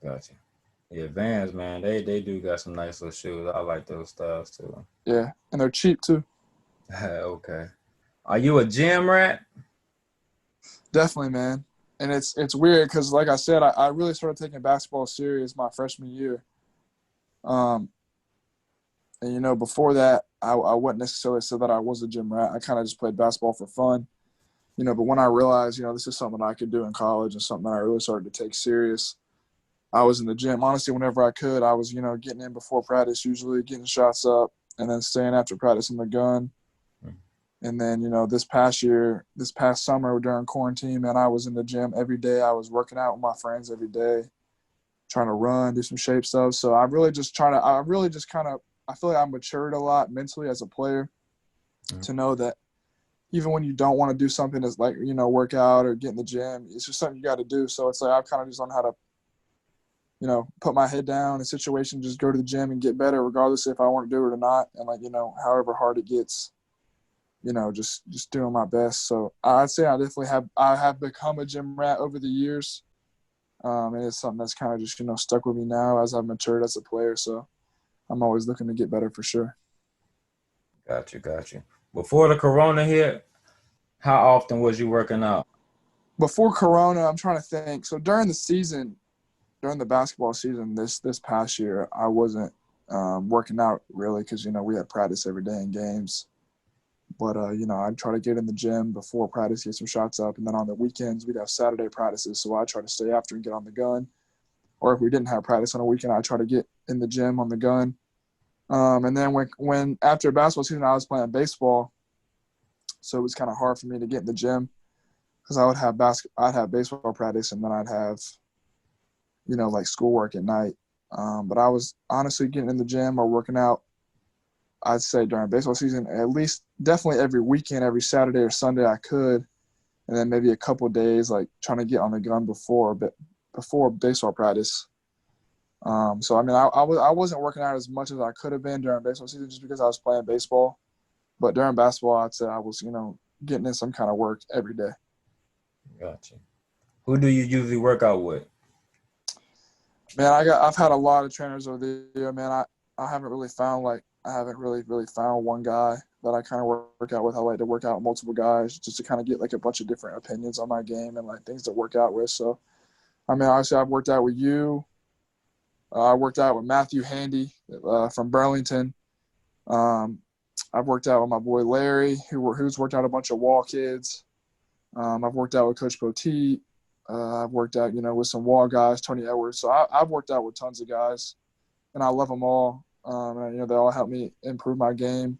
Gotcha. Yeah, Vans, man, they do got some nice little shoes. I like those styles too. Yeah, and they're cheap too. Okay. Are you a gym rat? Definitely, man. And it's weird because, like I said, I really started taking basketball serious my freshman year. Um, and before that, I wouldn't necessarily say that I was a gym rat. I kind of just played basketball for fun. But when I realized, this is something I could do in college and something that I really started to take serious, I was in the gym. Honestly, whenever I could, I was, getting in before practice, usually getting shots up, and then staying after practice in the gun. And then, this past summer during quarantine, man, I was in the gym every day. I was working out with my friends every day, trying to run, do some shape stuff. So I really just kind of, I feel like I matured a lot mentally as a player to know that even when you don't want to do something that's like, work out or get in the gym, it's just something you got to do. So it's like I've kind of just learned how to, put my head down in situations, just go to the gym and get better, regardless if I want to do it or not. And however hard it gets, just doing my best. So I'd say I have become a gym rat over the years. And it's something that's kind of just, stuck with me now as I've matured as a player. So I'm always looking to get better for sure. Got you. Before the corona hit, how often was you working out? Before Corona, I'm trying to think. So during the basketball season this past year, I wasn't working out really because, we had practice every day in games. But, I'd try to get in the gym before practice, get some shots up. And then on the weekends, we'd have Saturday practices. So I'd try to stay after and get on the gun. Or if we didn't have practice on a weekend, I'd try to get in the gym on the gun. And then when after basketball season, I was playing baseball. So it was kind of hard for me to get in the gym because I'd have baseball practice and then I'd have, like schoolwork at night. But I was honestly getting in the gym or working out, I'd say during baseball season, at least definitely every weekend, every Saturday or Sunday I could. And then maybe a couple of days, like trying to get on the gun before baseball practice. So, I mean, I wasn't working out as much as I could have been during baseball season just because I was playing baseball. But during basketball, I'd say I was, getting in some kind of work every day. Gotcha. Who do you usually work out with? Man, I've had a lot of trainers over the year. Man, I haven't really found really found one guy that I kind of work out with. I like to work out with multiple guys just to kind of get like a bunch of different opinions on my game and like things to work out with. So, I mean, obviously I've worked out with you. I worked out with Matthew Handy from Burlington. Um, I've worked out with my boy Larry, who's worked out a bunch of wall kids. I've worked out with Coach Pt3. I've worked out, with some wall guys, Tony Edwards. So I've worked out with tons of guys, and I love them all. And, they all help me improve my game.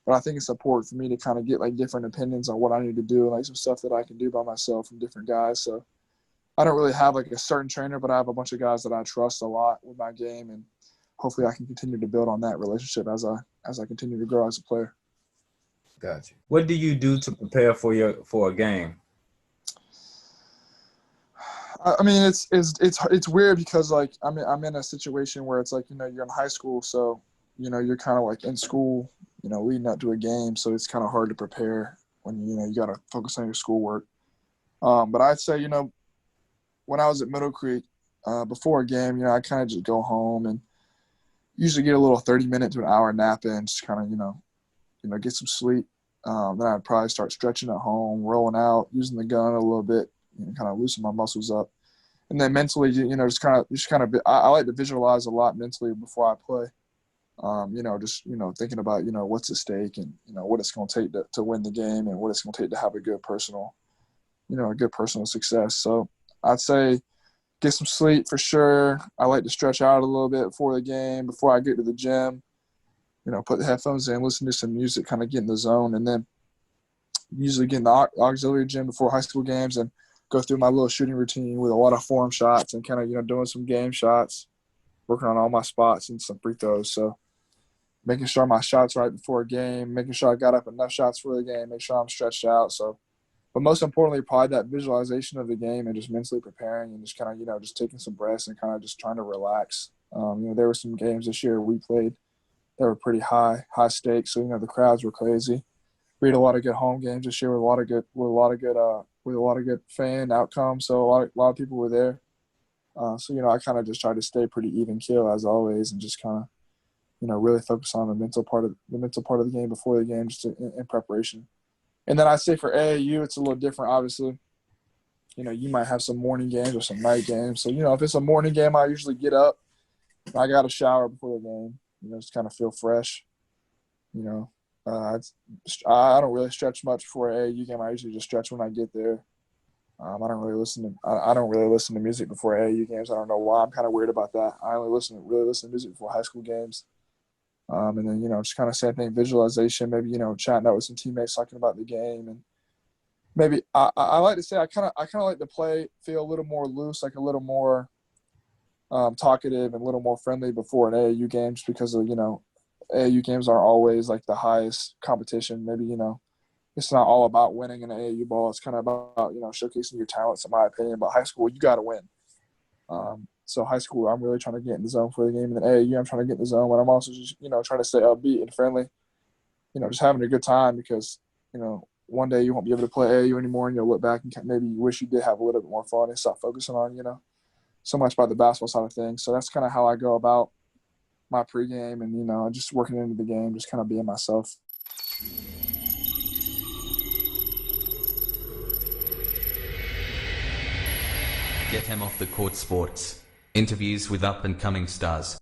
But I think it's important for me to kind of get like different opinions on what I need to do, like some stuff that I can do by myself from different guys. So I don't really have like a certain trainer, but I have a bunch of guys that I trust a lot with my game, and hopefully I can continue to build on that relationship as I continue to grow as a player. Gotcha. What do you do to prepare for a game? I mean, it's weird because like I'm in a situation where it's like you're in high school, so you're kind of like in school, leading up to a game, so it's kind of hard to prepare when you got to focus on your schoolwork. But I'd say when I was at Middle Creek, before a game, I kind of just go home and usually get a little 30-minute to an hour nap in, just kind of get some sleep. Then I'd probably start stretching at home, rolling out, using the gun a little bit, kind of loosen my muscles up. And then mentally, just kind of, I like to visualize a lot mentally before I play. Thinking about, what's at stake and, what it's going to take to win the game and what it's going to take to have a good personal success. So I'd say get some sleep for sure. I like to stretch out a little bit before the game, before I get to the gym, put the headphones in, listen to some music, kind of get in the zone, and then usually get in the auxiliary gym before high school games and go through my little shooting routine with a lot of form shots and kind of, doing some game shots, working on all my spots and some free throws. So making sure my shots right before a game, making sure I got up enough shots for the game, make sure I'm stretched out. So, but most importantly, probably that visualization of the game and just mentally preparing and just kind of, just taking some breaths and kind of just trying to relax. There were some games this year we played that were pretty high stakes. So, the crowds were crazy. We had a lot of good home games this year with a lot of good fan outcomes. So a lot of people were there. So, I kind of just try to stay pretty even keel as always, and just kind of, really focus on the mental part of the game before the game, just in preparation. And then I'd say for AAU, it's a little different, obviously. You might have some morning games or some night games. So, if it's a morning game, I usually get up. I got a shower before the game, just kind of feel fresh. I don't really stretch much before an AAU game. I usually just stretch when I get there. I don't really listen to music before AAU games. I don't know why. I'm kind of weird about that. I only really listen to music before high school games. And then, just kind of same thing, visualization, maybe, chatting out with some teammates, talking about the game. And maybe I like to say I kind of like to feel a little more loose, like a little more talkative and a little more friendly before an AAU game, just because of, AAU games aren't always like the highest competition. Maybe, it's not all about winning an AAU ball. It's kind of about, showcasing your talents, in my opinion. But high school, you got to win. So high school, I'm really trying to get in the zone for the game. And then AAU, I'm trying to get in the zone. But I'm also just, trying to stay upbeat and friendly, just having a good time, because, one day you won't be able to play AAU anymore, and you'll look back and maybe you wish you did have a little bit more fun and stop focusing on, so much about the basketball side of things. So that's kind of how I go about my pregame and, just working into the game, just kind of being myself. Get him off the court sports. Interviews with up-and-coming stars.